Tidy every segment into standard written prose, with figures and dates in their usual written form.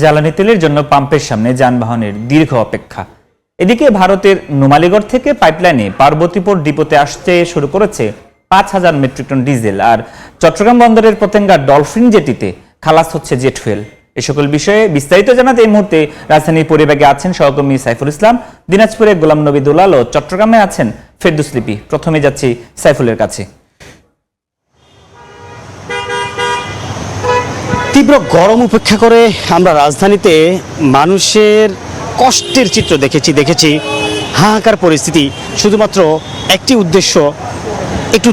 জ্বালানি তেলের জন্য পাম্পের সামনে যানবাহনের দীর্ঘ অপেক্ষা। এদিকে ভারতের নুমালীগড় থেকে পাইপলাইনে পার্বতীপুর ডিপোতে আসতে শুরু করেছে ৫,০০০ মেট্রিক টন ডিজেল, আর চট্টগ্রাম বন্দরের পতেঙ্গা ডলফিন জেটিতে খালাস হচ্ছে জেট ফুয়েল। এ সকল বিষয়ে বিস্তারিত জানাতে এই মুহূর্তে রাজধানীর পরিবেগে আছেন সহকর্মী সাইফুল ইসলাম, দিনাজপুরে গোলাম নবী দুলাল ও চট্টগ্রামে আছেন ফেরদৌস লিপি। প্রথমে যাচ্ছি সাইফুলের কাছে। তীব্র গরম উপেক্ষা করে আমরা রাজধানীতে মানুষের কষ্টের চিত্র দেখেছি হাহাকার পরিস্থিতি। শুধুমাত্র একটি উদ্দেশ্য, একটু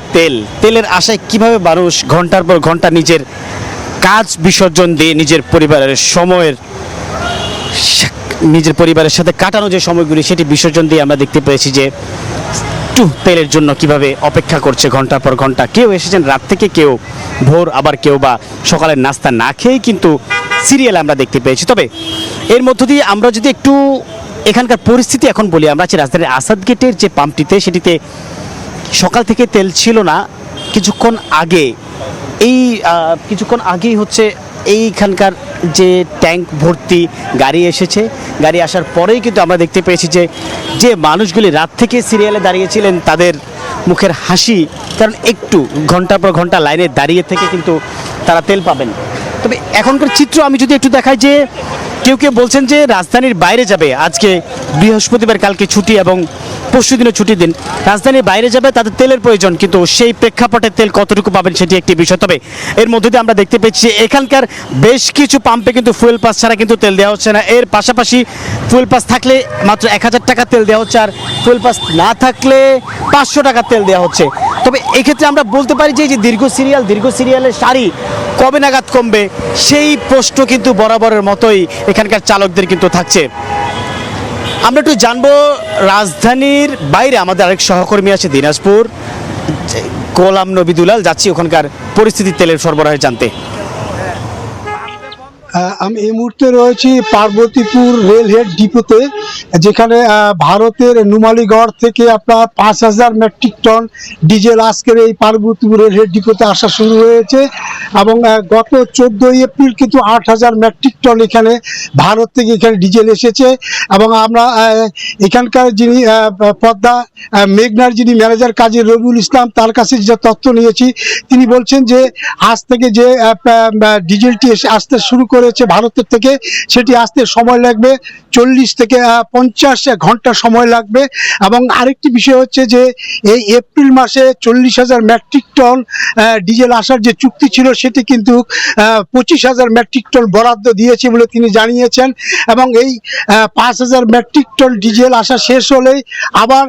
তেলের আশায় কিভাবে মানুষ ঘন্টার পর ঘন্টা নিজের কাজ বিসর্জন দিয়ে নিজের পরিবারের সাথে কাটানো যে সময়গুলি সেটি বিসর্জন দিয়ে আমরা দেখতে পেয়েছি যে একটু তেলের জন্য কিভাবে অপেক্ষা করছে ঘন্টার পর ঘন্টা। কেউ এসেছেন রাত থেকে, কেউ ভোর, আবার কেউ বা সকালের নাস্তা না খেয়েই কিন্তু সিরিয়াল আমরা দেখতে পেয়েছি। তবে এর মধ্য দিয়ে আমরা যদি একটু এখানকার পরিস্থিতি এখন বলি, আমরা আছি রাজধানীর আসাদ গেটের যে পাম্পটিতে, সেটিতে সকাল থেকে তেল ছিল না। কিছুক্ষণ আগেই হচ্ছে এইখানকার যে ট্যাঙ্ক ভর্তি গাড়ি এসেছে। গাড়ি আসার পরেই কিন্তু আমরা দেখতে পেয়েছি যে মানুষগুলি রাত থেকে সিরিয়ালে দাঁড়িয়েছিলেন তাদের মুখের হাসি, কারণ একটু ঘন্টার পর ঘন্টা লাইনে দাঁড়িয়ে থেকে কিন্তু তারা তেল পাবেন। তবে এখনকার চিত্র আমি যদি একটু দেখাই, যে কেউ বলছেন যে রাজধানীর বাইরে যাবে, আজকে বৃহস্পতিবার, কালকে ছুটি এবং পরশু দিনও ছুটির দিন, রাজধানীর বাইরে যাবে, তাদের তেলের প্রয়োজন, কিন্তু সেই প্রেক্ষাপটে তেল কতটুকু পাবেন সেটি একটি বিষয়। তবে এর মধ্যে দিয়ে আমরা দেখতে পেয়েছি এখানকার বেশ কিছু পাম্পে কিন্তু ফুয়েল পাস ছাড়া কিন্তু তেল দেওয়া হচ্ছে না। এর পাশাপাশি ফুয়েল পাস থাকলে মাত্র ১,০০০ টাকা তেল দেওয়া হচ্ছে, আর ফুয়েল পাস না থাকলে ৫০০ টাকা তেল দেওয়া হচ্ছে। তবে এক্ষেত্রে আমরা বলতে পারি যে দীর্ঘ সিরিয়ালের সারি কবে নাগাদ কমবে, সেই প্রশ্ন কিন্তু বরাবরের মতোই এখানকার চালকদের কিন্তু থাকছে। আমরা একটু জানবো রাজধানীর বাইরে, আমাদের আরেক সহকর্মী আছে দিনাজপুর, গোলাম নবী দুলাল, যাচ্ছি ওখানকার পরিস্থিতি তেলের সরবরাহে জানতে। আমি এই মুহূর্তে রয়েছি পার্বতীপুর রেলহেড ডিপোতে, যেখানে ভারতের নুমালীগড় থেকে আপনার ৫,০০০ মেট্রিক টন ডিজেল আজকের এই পার্বতীপুর রেলহেড ডিপোতে আসা শুরু হয়েছে। এবং গত ১৪ই এপ্রিল কিন্তু ৮,০০০ মেট্রিক টন এখানে ভারত থেকে এখানে ডিজেল এসেছে। এবং আমরা এখানকার যিনি পদ্মা মেঘনার যিনি ম্যানেজার কাজী রবিউল ইসলাম, তার কাছে যে তথ্য নিয়েছি, তিনি বলছেন যে আজ থেকে যে ডিজেলটি আসতে শুরু করেছে ভারতের থেকে, সেটি আসতে সময় লাগবে ৪০ থেকে ৫০ ঘন্টা সময় লাগবে। এবং আরেকটি বিষয় হচ্ছে যে এই এপ্রিল মাসে ৪০,০০০ মেট্রিক টন ডিজেল আসার যে চুক্তি ছিল, সেটি কিন্তু ২৫,০০০ মেট্রিক টন বরাদ্দ দিয়েছে বলে তিনি জানিয়েছেন। এবং এই ৫,০০০ মেট্রিক টন ডিজেল আসা শেষ হলেই আবার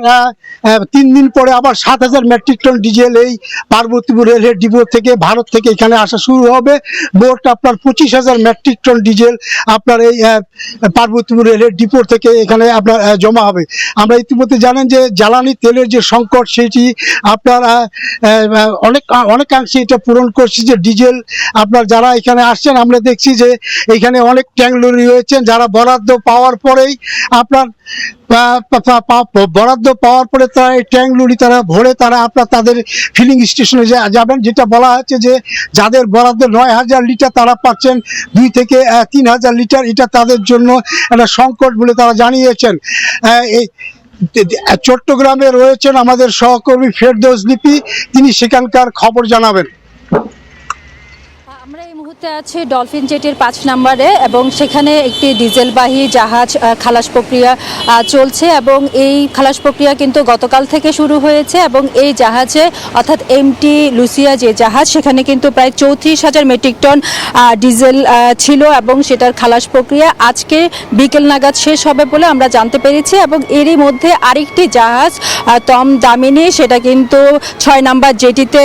৩ দিন পরে আবার ৭,০০০ মেট্রিক টন ডিজেল এই পার্বতীপুর রেলহেড ডিপো থেকে ভারত থেকে এখানে আসা শুরু হবে। মোট আপনার ২৫,০০০ মেট্রিক টন ডিজেল আপনার এই পার্বতীপুর রেলহেড ডিপো থেকে এখানে আপনার জমা হবে। আমরা ইতিমধ্যে জানেন যে জ্বালানি তেলের যে সংকট, সেটি আপনার অনেকাংশে এটা পূরণ করছে যে ডিজেল আপনার যারা এখানে আসছেন, আমরা দেখছি যে এখানে অনেক ট্যাঙ্ক লরি রয়েছেন, যারা বরাদ্দ পাওয়ার পরেই আপনার তারা এই ট্যাঙ্ক লরি তারা ভরে আপনার তাদের ফিলিং স্টেশনে যাবেন। যেটা বলা হচ্ছে যে যাদের বরাদ্দ ৯,০০০ লিটার, তারা পাচ্ছেন ২ থেকে ৩,০০০ লিটার। এটা তাদের জন্য একটা সংকট বলে তারা জানিয়েছেন। এই চট্টগ্রামে রয়েছেন আমাদের সহকর্মী ফেরদৌস লিপি, তিনি সেখানকার খবর জানাবেন। আমরা এই মুহূর্তে আছি ডলফিন জেটির ৫ নম্বরে, এবং সেখানে একটি ডিজেলবাহী জাহাজ খালাস প্রক্রিয়া চলছে, এবং এই খালাস প্রক্রিয়া কিন্তু গতকাল থেকে শুরু হয়েছে। এবং এই জাহাজে অর্থাৎ এমটি লুসিয়া যে জাহাজ, সেখানে কিন্তু প্রায় ৩৪,০০০ মেট্রিক টন ডিজেল ছিল, এবং সেটার খালাস প্রক্রিয়া আজকে বিকেল নাগাদ শেষ হবে বলে আমরা জানতে পেরেছি। এবং এরই মধ্যে আরেকটি জাহাজ তম দামিনী, সেটা কিন্তু ৬ নম্বর জেটিতে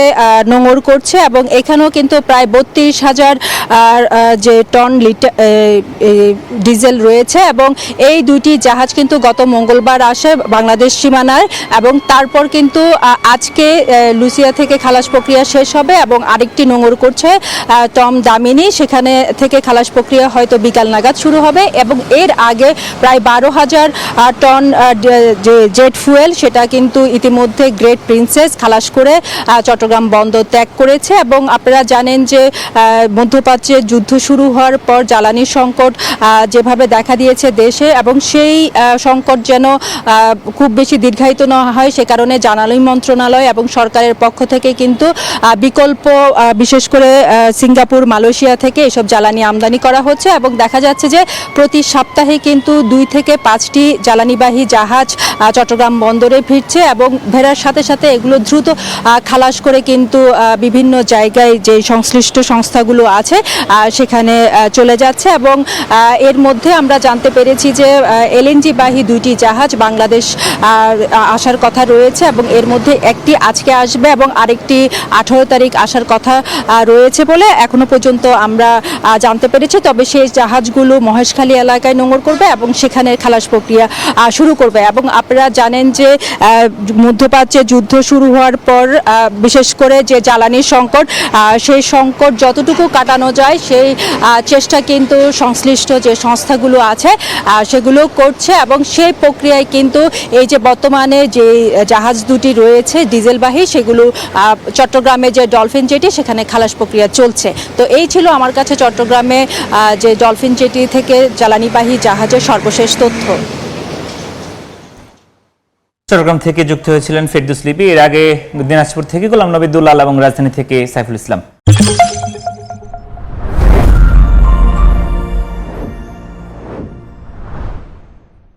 নোঙর করছে, এবং এখানেও কিন্তু প্রায় ৩২,০০০ যে টন ডিজেল রয়েছে। এবং এই দুইটি জাহাজ কিন্তু গত মঙ্গলবার আসে বাংলাদেশ সীমানায়, এবং তারপর কিন্তু আজকে লুসিয়া থেকে খালাস প্রক্রিয়া শেষ হবে, এবং আরেকটি নোঙর করছে তম দামিনী, সেখানে থেকে খালাস প্রক্রিয়া হয়তো বিকাল নাগাদ শুরু হবে। এবং এর আগে প্রায় ১২,০০০ টন যে জেট ফুয়েল, সেটা কিন্তু ইতিমধ্যে গ্রেট প্রিন্সেস খালাস করে চট্টগ্রাম বন্দর ত্যাগ করেছে। এবং আপনারা জানেন যে মধ্যপ্রাচ্যে যুদ্ধ শুরু হওয়ার পর জ্বালানির সংকট যেভাবে দেখা দিয়েছে দেশে, এবং সেই সংকট যেন খুব বেশি দীর্ঘায়িত না হয় সে কারণে জ্বালানি মন্ত্রণালয় এবং সরকারের পক্ষ থেকে কিন্তু বিকল্প বিশেষ করে সিঙ্গাপুর, মালয়েশিয়া থেকে এসব জ্বালানি আমদানি করা হচ্ছে, এবং দেখা যাচ্ছে যে প্রতি সপ্তাহে কিন্তু 2 থেকে 5টি জ্বালানিবাহী জাহাজ চট্টগ্রাম বন্দরে ভিড়ছে, এবং ভেড়ার সাথে সাথে এগুলো দ্রুত খালাস করে কিন্তু বিভিন্ন জায়গায় যে সংশ্লিষ্ট সংস্থাগুলো আছে সেখানে চলে যাচ্ছে। এবং এর মধ্যে আমরা জানতে পেরেছি যে এলএনজি বাহী 2টি জাহাজ বাংলাদেশ আসার কথা রয়েছে, এবং এর মধ্যে একটি আজকে আসবে এবং আরেকটি 18 তারিখ আসার কথা রয়েছে বলে এখনো পর্যন্ত আমরা জানতে পেরেছি। তবে সেই জাহাজগুলো মহেশখালী এলাকায় নোঙর করবে এবং সেখানে খালাস প্রক্রিয়া শুরু করবে। এবং আপনারা জানেন যে মধ্যপ্রাচ্যে যুদ্ধ শুরু হওয়ার পর বিশেষ করে যে জ্বালানির সংকট, সেই সংকট যতটুকু কাটানো যায় সেই চেষ্টা কিন্তু সংশ্লিষ্ট যে সংস্থাগুলো আছে সেগুলো করছে, এবং সেই প্রক্রিয়ায় কিন্তু এই যে বর্তমানে যে জাহাজ 2টি রয়েছে ডিজেলবাহী, সেগুলো চট্টগ্রামে যে ডলফিন জেটি সেখানে খালাস প্রক্রিয়া চলছে। তো এই ছিল আমার কাছে চট্টগ্রামে যে ডলফিন জেটি থেকে জ্বালানিবাহী জাহাজের সর্বশেষ তথ্য। চট্টগ্রাম থেকে যুক্ত হয়েছিলেন ফেরদৌস লিপি, এর আগে দিনাজপুর থেকে গোলাম নবী দুলাল এবং রাজধানী থেকে সাইফুল ইসলাম।